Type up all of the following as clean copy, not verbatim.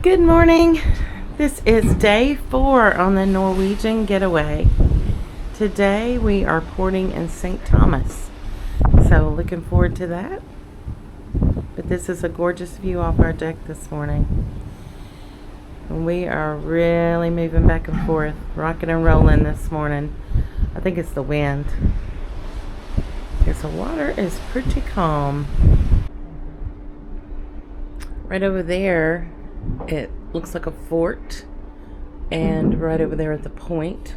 Good morning. This is day 4 on the Norwegian Getaway. Today we are porting in St. Thomas. So looking forward to that. But this is a gorgeous view off our deck this morning. We are really moving back and forth, rocking and rolling this morning. I think it's the wind. Because the water is pretty calm. Right over there, it looks like a fort. And right over there at the point,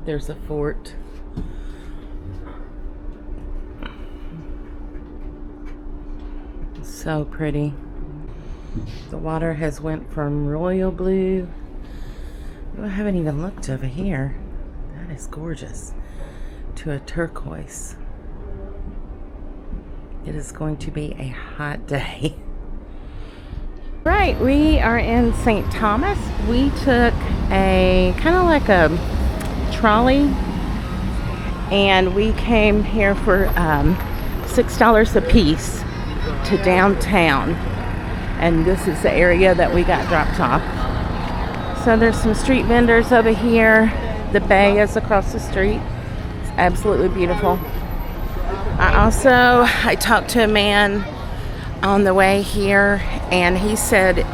there's a fort. So pretty. The water has went from royal blue. I haven't even looked over here. That is gorgeous. To a turquoise. It is going to be a hot day. Right, we are in St. Thomas. We took a kind of like a trolley, and we came here for $6 a piece to downtown, and this is the area that we got dropped off. So there's some street vendors over here. The bay is across the street. It's absolutely beautiful. I talked to a man on the way here, and he said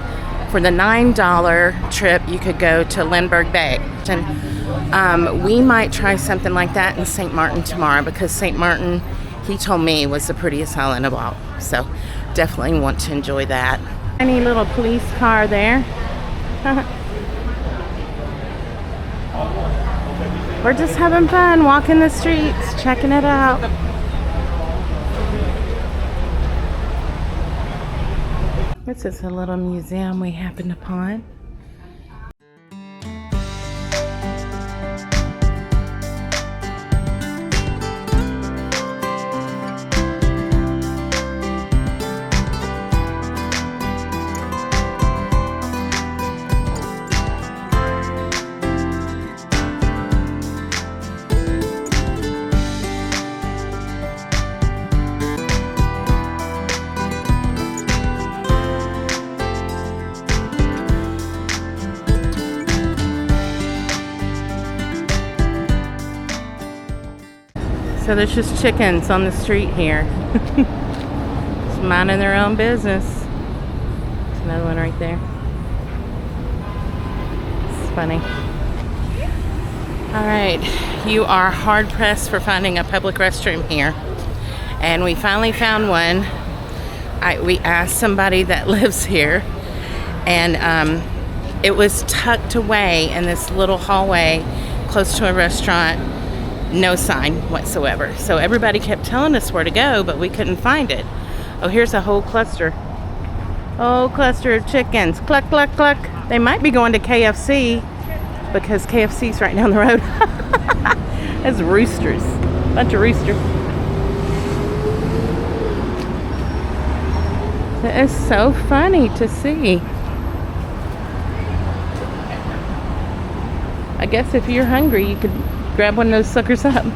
for the $9 trip you could go to Lindbergh Bay. And we might try something like that in St. Martin tomorrow, because St. Martin, he told me, was the prettiest island of all. So definitely want to enjoy that. Tiny little police car there. We're just having fun walking the streets, checking it out. This is a little museum we happened upon. So there's just chickens on the street here. Just minding their own business. There's another one right there. It's funny. Alright, you are hard pressed for finding a public restroom here. And we finally found one. We asked somebody that lives here, and it was tucked away in this little hallway close to a restaurant. No sign whatsoever. So everybody kept telling us where to go, but we couldn't find it. Oh, here's a whole cluster. Whole cluster of chickens. Cluck, cluck, cluck. They might be going to KFC, because KFC's right down the road. That's roosters. Bunch of roosters. That is so funny to see. I guess if you're hungry, you could grab one of those suckers up.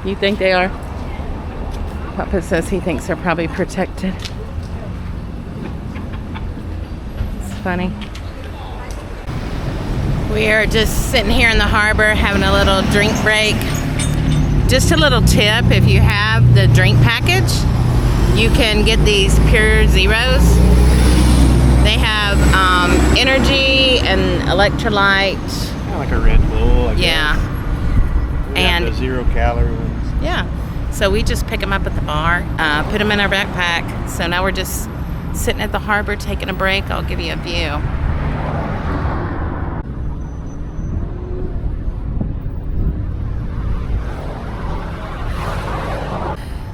You think they are? Papa says he thinks they're probably protected. It's funny. We are just sitting here in the harbor having a little drink break. Just a little tip: if you have the drink package, you can get these Pure Zeros. They have energy and electrolyte. Like a Red Bull, I guess. Yeah. And the 0-calorie ones. Yeah. So we just pick them up at the bar, put them in our backpack. So now we're just sitting at the harbor taking a break. I'll give you a view.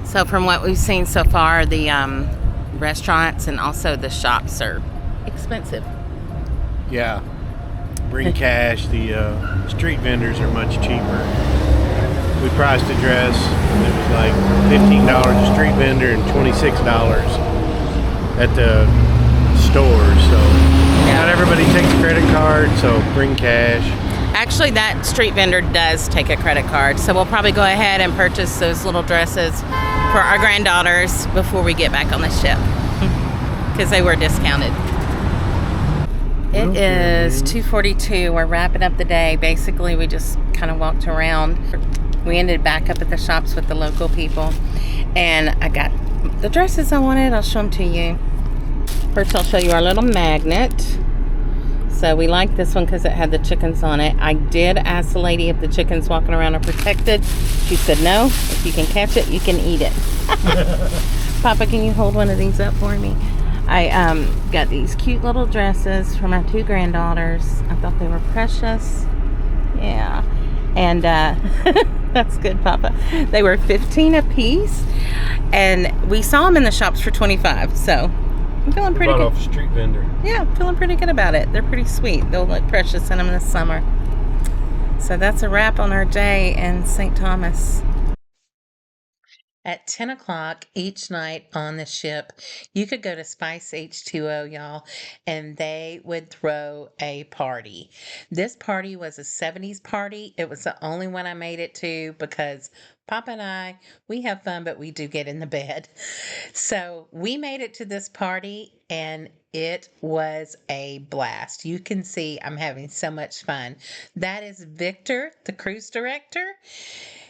So from what we've seen so far, the restaurants and also the shops are expensive. Yeah. Bring cash. The street vendors are much cheaper. We priced a dress. It was like $15 a street vendor and $26 at the stores. So not everybody takes a credit card, so bring cash. Actually, that street vendor does take a credit card, so we'll probably go ahead and purchase those little dresses for our granddaughters before we get back on the ship. because they were discounted. It is 2:42. We're wrapping up the day. Basically, we just kind of walked around. We ended back up at the shops with the local people. And I got the dresses I wanted. I'll show them to you. First, I'll show you our little magnet. So we liked this one because it had the chickens on it. I did ask the lady if the chickens walking around are protected. She said no. If you can catch it, you can eat it. Papa, can you hold one of these up for me? I got these cute little dresses for my 2 granddaughters. I thought they were precious. Yeah. And that's good, Papa. They were 15 a piece. And we saw them in the shops for 25. So I'm feeling pretty good. Off a street vendor. Yeah, I'm feeling pretty good about it. They're pretty sweet. They'll look precious in them this summer. So that's a wrap on our day in St. Thomas. At 10 o'clock each night on the ship, you could go to Spice H2O, y'all, and they would throw a party. This party was a 70s party. It was the only one I made it to because Papa and I, we have fun, but we do get in the bed. So we made it to this party, and it was a blast. You can see I'm having so much fun. That is Victor, the cruise director.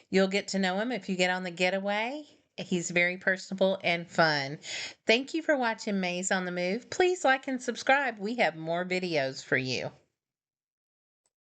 You'll get to know him if you get on the Getaway. He's very personable and fun. Thank you for watching Maze on the Move. Please like and subscribe. We have more videos for you.